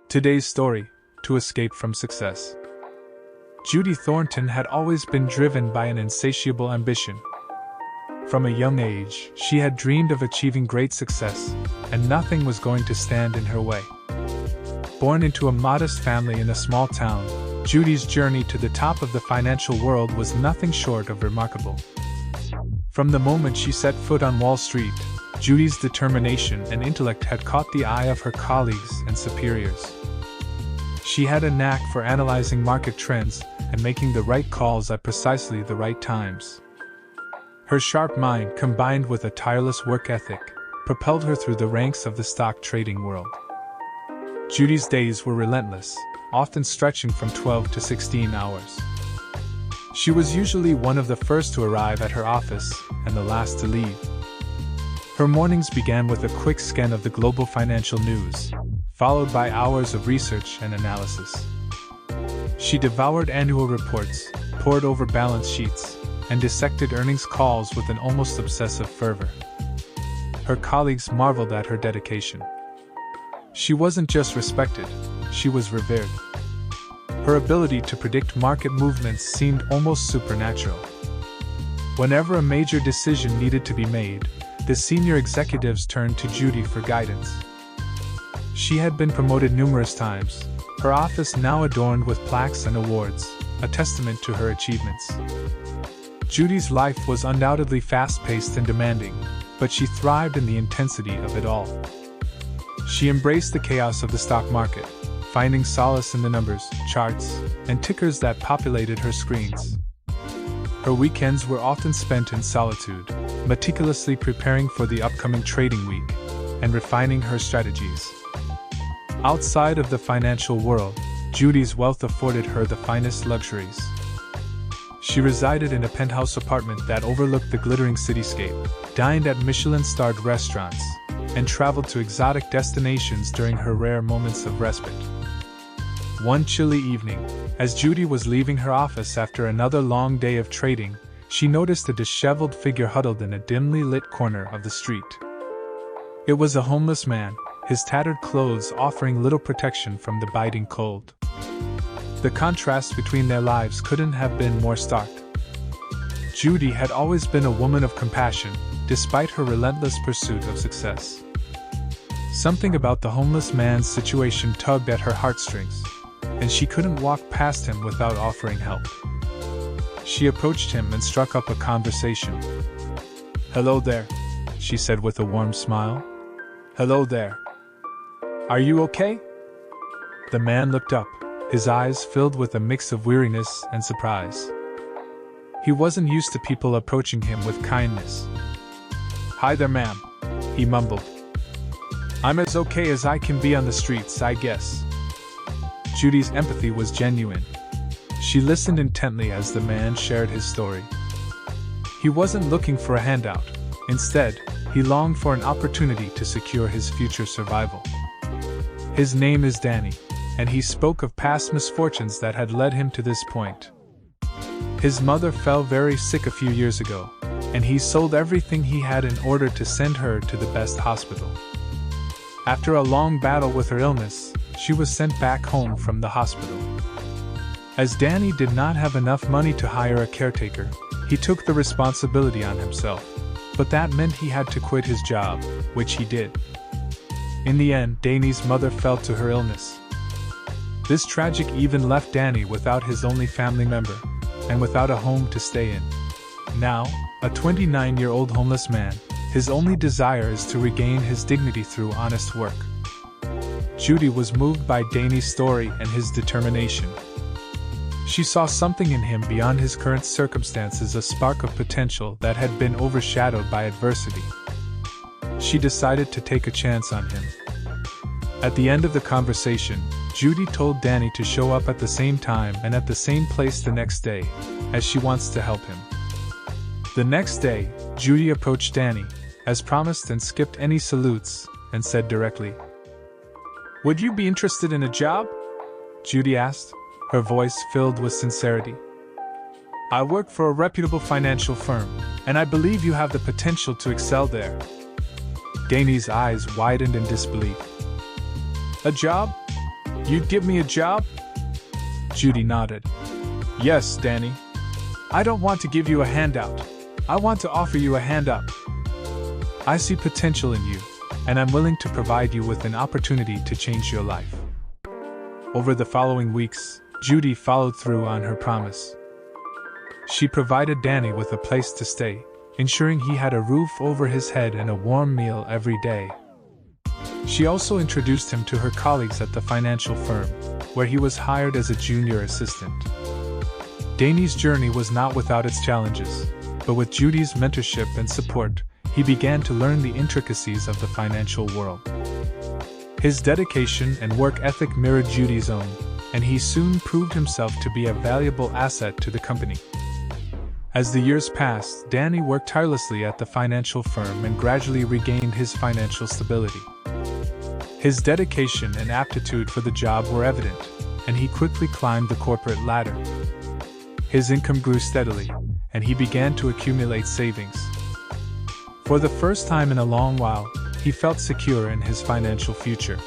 Today's story: to escape from success. Judy Thornton had always been driven by an insatiable ambition. From a young age, she had dreamed of achieving great success, and nothing was going to stand in her way. Born into a modest family in a small town, Judy's journey to the top of the financial world was nothing short of remarkable. From the moment she set foot on Wall Street, Judy's determination and intellect had caught the eye of her colleagues and superiors. She had a knack for analyzing market trends and making the right calls at precisely the right times. Her sharp mind, combined with a tireless work ethic, propelled her through the ranks of the stock trading world. Judy's days were relentless, often stretching from 12 to 16 hours. She was usually one of the first to arrive at her office and the last to leave. Her mornings began with a quick scan of the global financial news, followed by hours of research and analysis. She devoured annual reports, pored over balance sheets, and dissected earnings calls with an almost obsessive fervor. Her colleagues marveled at her dedication. She wasn't just respected, she was revered. Her ability to predict market movements seemed almost supernatural. Whenever a major decision needed to be made, the senior executives turned to Judy for guidance. She had been promoted numerous times, her office now adorned with plaques and awards, a testament to her achievements. Judy's life was undoubtedly fast-paced and demanding, but she thrived in the intensity of it all. She embraced the chaos of the stock market, finding solace in the numbers, charts, and tickers that populated her screens. Her weekends were often spent in solitude, meticulously preparing for the upcoming trading week and refining her strategies. Outside of the financial world, Judy's wealth afforded her the finest luxuries. She resided in a penthouse apartment that overlooked the glittering cityscape, dined at Michelin-starred restaurants, and traveled to exotic destinations during her rare moments of respite. One chilly evening, as Judy was leaving her office after another long day of trading, she noticed a disheveled figure huddled in a dimly lit corner of the street. It was a homeless man, his tattered clothes offering little protection from the biting cold. The contrast between their lives couldn't have been more stark. Judy had always been a woman of compassion, despite her relentless pursuit of success. Something about the homeless man's situation tugged at her heartstrings, and she couldn't walk past him without offering help. She approached him and struck up a conversation. "Hello there," she said with a warm smile. "Hello there. Are you okay?" The man looked up, his eyes filled with a mix of weariness and surprise. He wasn't used to people approaching him with kindness. "Hi there, ma'am," he mumbled. "I'm as okay as I can be on the streets, I guess." Judy's empathy was genuine. She listened intently as the man shared his story. He wasn't looking for a handout. Instead, he longed for an opportunity to secure his future survival. His name is Danny, and he spoke of past misfortunes that had led him to this point. His mother fell very sick a few years ago, and he sold everything he had in order to send her to the best hospital. After a long battle with her illness, she was sent back home from the hospital. As Danny did not have enough money to hire a caretaker, he took the responsibility on himself, but that meant he had to quit his job, which he did. In the end, Danny's mother fell to her illness. This tragic event left Danny without his only family member, and without a home to stay in. Now, a 29-year-old homeless man, his only desire is to regain his dignity through honest work. Judy was moved by Danny's story and his determination. She saw something in him beyond his current circumstances, a spark of potential that had been overshadowed by adversity. She decided to take a chance on him. At the end of the conversation, Judy told Danny to show up at the same time and at the same place the next day, as she wants to help him. The next day, Judy approached Danny, as promised, and skipped any salutes, and said directly, "Would you be interested in a job?" Judy asked, her voice filled with sincerity. "I work for a reputable financial firm, and I believe you have the potential to excel there." Danny's eyes widened in disbelief. "A job? You'd give me a job? Judy nodded. Yes, Danny. I don't want to give you a handout. I want to offer you a hand up. I see potential in you, and I'm willing to provide you with an opportunity to change your life. Over the following weeks, Judy followed through on her promise. She provided Danny with a place to stay, ensuring he had a roof over his head and a warm meal every day. She also introduced him to her colleagues at the financial firm, where he was hired as a junior assistant. Danny's journey was not without its challenges, but with Judy's mentorship and support, he began to learn the intricacies of the financial world. His dedication and work ethic mirrored Judy's own, and he soon proved himself to be a valuable asset to the company. As the years passed, Danny worked tirelessly at the financial firm and gradually regained his financial stability. His dedication and aptitude for the job were evident, and he quickly climbed the corporate ladder. His income grew steadily, and he began to accumulate savings. For the first time in a long while, he felt secure in his financial future.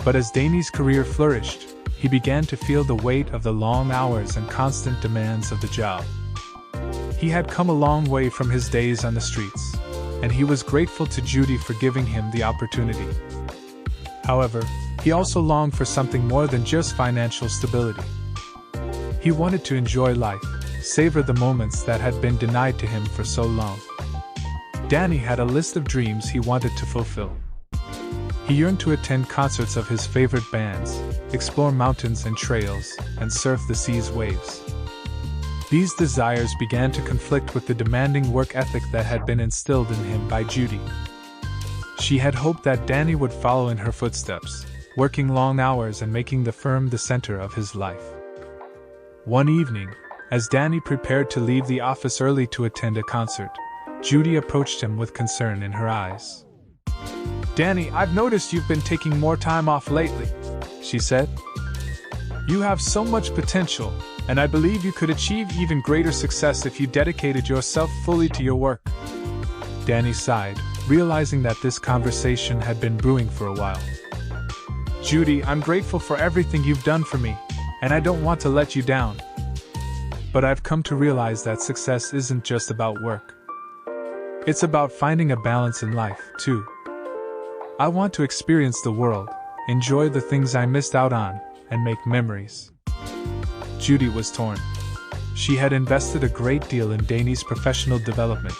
But as Danny's career flourished, he began to feel the weight of the long hours and constant demands of the job. He had come a long way from his days on the streets, and he was grateful to Judy for giving him the opportunity. However, he also longed for something more than just financial stability. He wanted to enjoy life, savor the moments that had been denied to him for so long. Danny had a list of dreams he wanted to fulfill. He yearned to attend concerts of his favorite bands, explore mountains and trails, and surf the sea's waves. These desires began to conflict with the demanding work ethic that had been instilled in him by Judy. She had hoped that Danny would follow in her footsteps, working long hours and making the firm the center of his life. One evening, as Danny prepared to leave the office early to attend a concert, Judy approached him with concern in her eyes. "Danny, I've noticed you've been taking more time off lately," she said. "You have so much potential, and I believe you could achieve even greater success if you dedicated yourself fully to your work." Danny sighed, realizing that this conversation had been brewing for a while. "Judy, I'm grateful for everything you've done for me, and I don't want to let you down. But I've come to realize that success isn't just about work. It's about finding a balance in life, too. I want to experience the world, enjoy the things I missed out on, and make memories." Judy was torn. She had invested a great deal in Danny's professional development,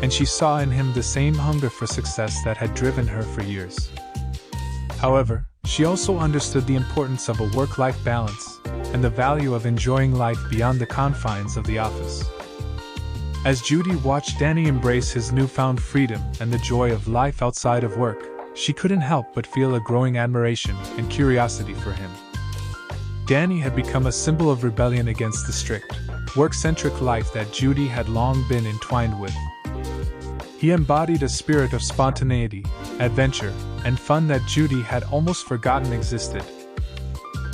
and she saw in him the same hunger for success that had driven her for years. However, she also understood the importance of a work-life balance, and the value of enjoying life beyond the confines of the office. As Judy watched Danny embrace his newfound freedom and the joy of life outside of work, she couldn't help but feel a growing admiration and curiosity for him. Danny had become a symbol of rebellion against the strict, work-centric life that Judy had long been entwined with. He embodied a spirit of spontaneity, adventure, and fun that Judy had almost forgotten existed.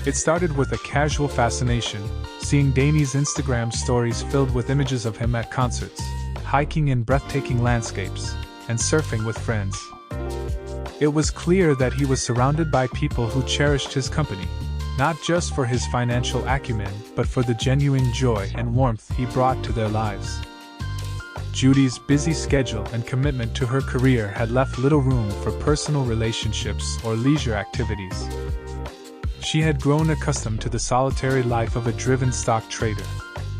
It started with a casual fascination, seeing Danny's Instagram stories filled with images of him at concerts, hiking in breathtaking landscapes, and surfing with friends. It was clear that he was surrounded by people who cherished his company, not just for his financial acumen, but for the genuine joy and warmth he brought to their lives. Judy's busy schedule and commitment to her career had left little room for personal relationships or leisure activities. She had grown accustomed to the solitary life of a driven stock trader,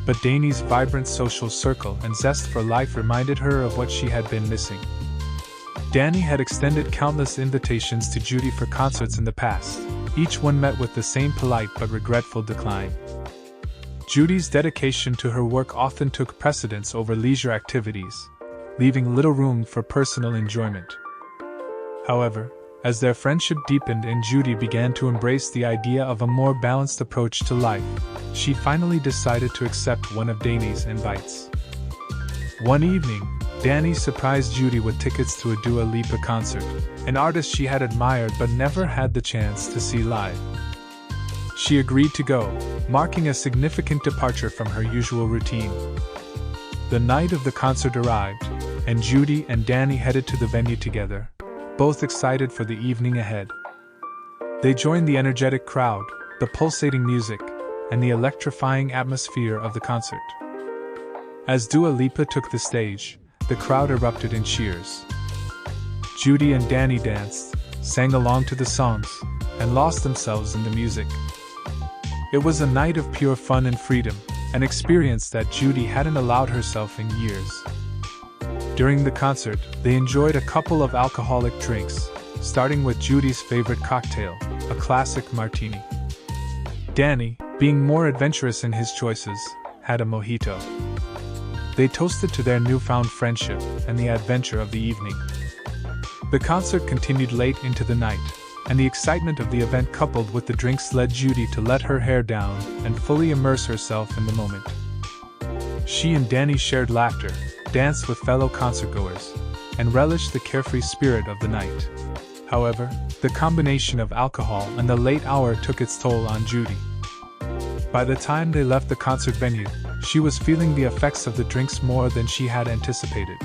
but Danny's vibrant social circle and zest for life reminded her of what she had been missing. Danny had extended countless invitations to Judy for concerts in the past, each one met with the same polite but regretful decline. Judy's dedication to her work often took precedence over leisure activities, leaving little room for personal enjoyment. However, as their friendship deepened and Judy began to embrace the idea of a more balanced approach to life, she finally decided to accept one of Danny's invites. One evening, Danny surprised Judy with tickets to a Dua Lipa concert, an artist she had admired but never had the chance to see live. She agreed to go, marking a significant departure from her usual routine. The night of the concert arrived, and Judy and Danny headed to the venue together, both excited for the evening ahead. They joined the energetic crowd, the pulsating music, and the electrifying atmosphere of the concert. As Dua Lipa took the stage, the crowd erupted in cheers. Judy and Danny danced, sang along to the songs, and lost themselves in the music. It was a night of pure fun and freedom, an experience that Judy hadn't allowed herself in years. During the concert, they enjoyed a couple of alcoholic drinks, starting with Judy's favorite cocktail, a classic martini. Danny, being more adventurous in his choices, had a mojito. They toasted to their newfound friendship and the adventure of the evening. The concert continued late into the night, and the excitement of the event coupled with the drinks led Judy to let her hair down and fully immerse herself in the moment. She and Danny shared laughter, danced with fellow concertgoers, and relished the carefree spirit of the night. However, the combination of alcohol and the late hour took its toll on Judy. By the time they left the concert venue, she was feeling the effects of the drinks more than she had anticipated.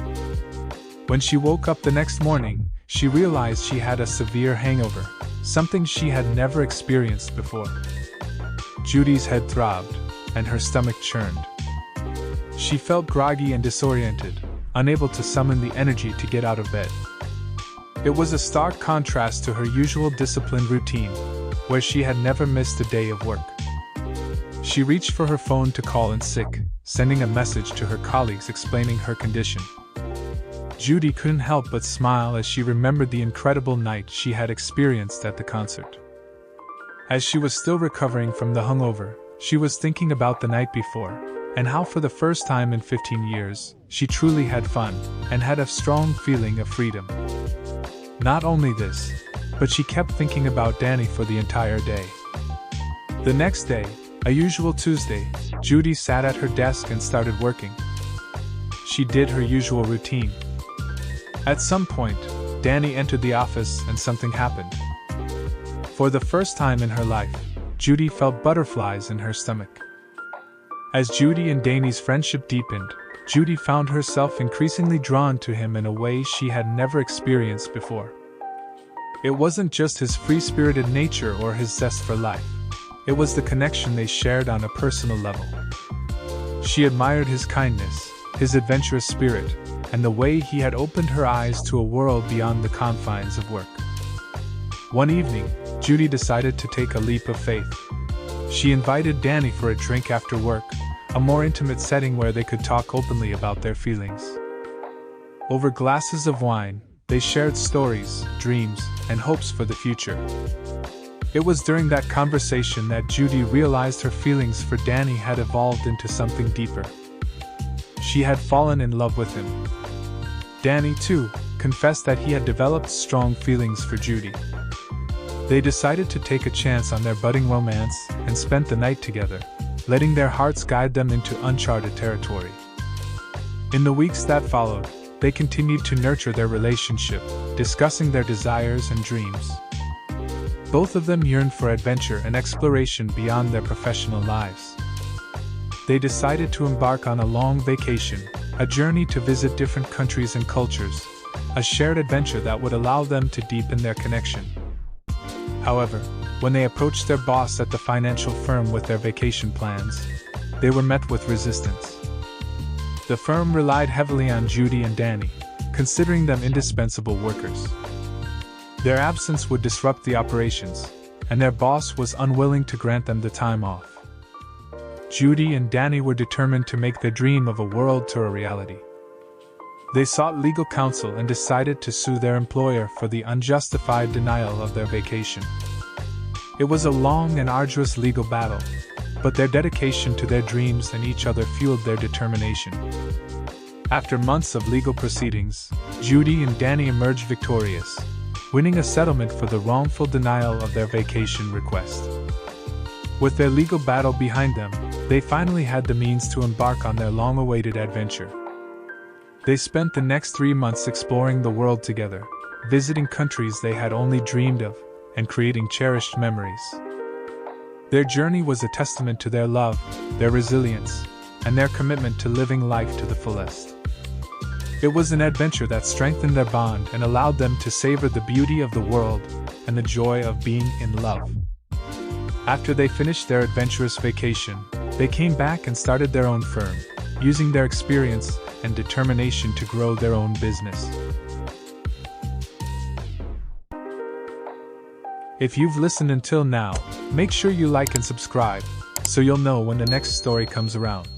When she woke up the next morning, she realized she had a severe hangover, something she had never experienced before. Judy's head throbbed, and her stomach churned. She felt groggy and disoriented, unable to summon the energy to get out of bed. It was a stark contrast to her usual disciplined routine, where she had never missed a day of work. She reached for her phone to call in sick, sending a message to her colleagues explaining her condition. Judy couldn't help but smile as she remembered the incredible night she had experienced at the concert. As she was still recovering from the hangover, she was thinking about the night before, and how for the first time in 15 years, she truly had fun, and had a strong feeling of freedom. Not only this, but she kept thinking about Danny for the entire day. The next day, a usual Tuesday, Judy sat at her desk and started working. She did her usual routine. At some point, Danny entered the office and something happened. For the first time in her life, Judy felt butterflies in her stomach. As Judy and Danny's friendship deepened, Judy found herself increasingly drawn to him in a way she had never experienced before. It wasn't just his free-spirited nature or his zest for life. It was the connection they shared on a personal level. She admired his kindness, his adventurous spirit, and the way he had opened her eyes to a world beyond the confines of work. One evening, Judy decided to take a leap of faith. She invited Danny for a drink after work, a more intimate setting where they could talk openly about their feelings. Over glasses of wine, they shared stories, dreams, and hopes for the future. It was during that conversation that Judy realized her feelings for Danny had evolved into something deeper. She had fallen in love with him. Danny, too, confessed that he had developed strong feelings for Judy. They decided to take a chance on their budding romance and spent the night together, letting their hearts guide them into uncharted territory. In the weeks that followed, they continued to nurture their relationship, discussing their desires and dreams. Both of them yearned for adventure and exploration beyond their professional lives. They decided to embark on a long vacation, a journey to visit different countries and cultures, a shared adventure that would allow them to deepen their connection. However, when they approached their boss at the financial firm with their vacation plans, they were met with resistance. The firm relied heavily on Judy and Danny, considering them indispensable workers. Their absence would disrupt the operations, and their boss was unwilling to grant them the time off. Judy and Danny were determined to make their dream of a world tour a reality. They sought legal counsel and decided to sue their employer for the unjustified denial of their vacation. It was a long and arduous legal battle, but their dedication to their dreams and each other fueled their determination. After months of legal proceedings, Judy and Danny emerged victorious, winning a settlement for the wrongful denial of their vacation request. With their legal battle behind them, they finally had the means to embark on their long-awaited adventure. They spent the next 3 months exploring the world together, visiting countries they had only dreamed of, and creating cherished memories. Their journey was a testament to their love, their resilience, and their commitment to living life to the fullest. It was an adventure that strengthened their bond and allowed them to savor the beauty of the world, and the joy of being in love. After they finished their adventurous vacation, they came back and started their own firm, using their experience and determination to grow their own business. If you've listened until now, make sure you like and subscribe, so you'll know when the next story comes around.